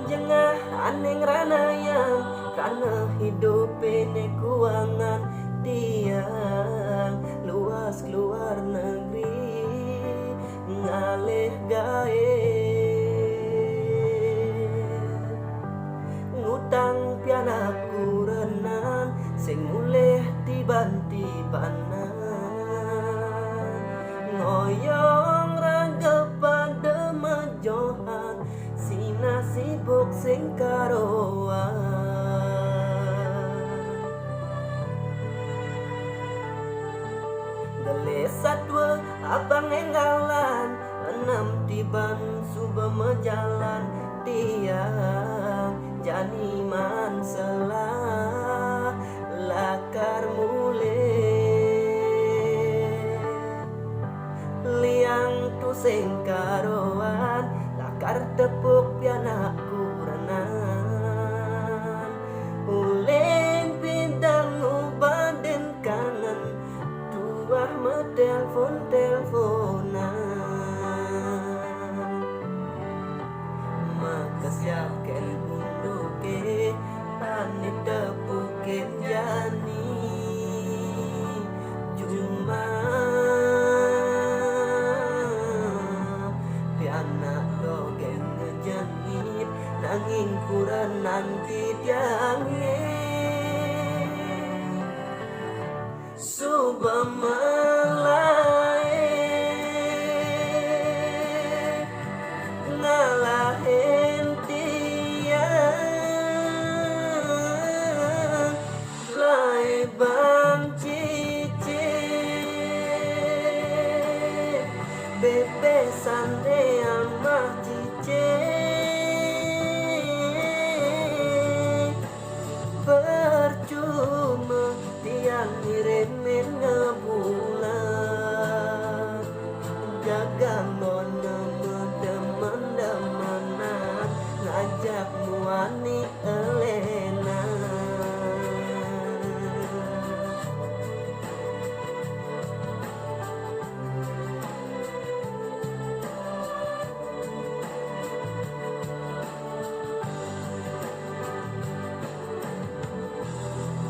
jengah aneng ranayang karena hidup ini kuangan tiang luas keluar negeri ngalih gawe ngutang pianaku renan sing mulih tiban-tibanan ngoyong raga pada majohan sina sibuk sing karoan gelesat we abang enggalan enam tiban suba mejalan tiang jani man selah lakar mulai liang tu sing karoan lakar tepuk pianakku renan uleng pindang ubaden kangen tuah me teleponan maka siapkan bunduke tani tepukin jani cuma piana dogen ngejenit nanging kurang nanti tiangnya suba melai ngalahin tiang lai bang cici bebesan amah cici percuma tiang ngirimin ngebulan gagang mono demen-demenan ngajak muani elena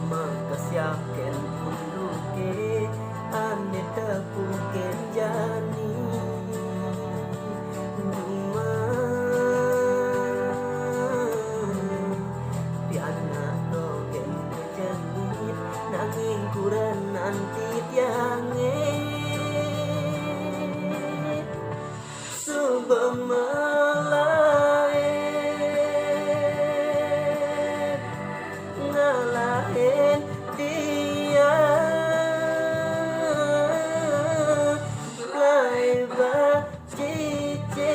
maka siapkan punduke ane tepuken jani cuma piana dogen ngejenit nanging kurang nanti tiange suba melai ngalahin dia lai ba cici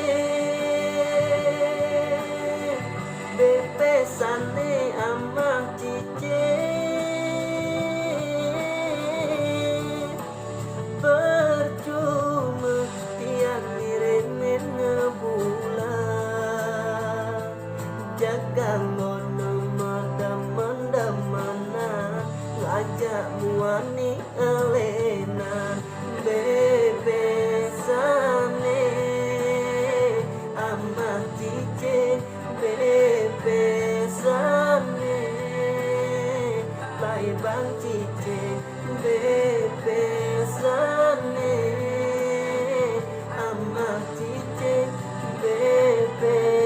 bepesane amah cici percuma tiang ngirimin ngebulan jagang ngono madam-madamana ngajak muani elena bebesane amah cici bebesane lai bang cici bebesane amah cici bebesane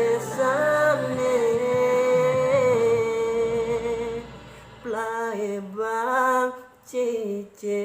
play bang cici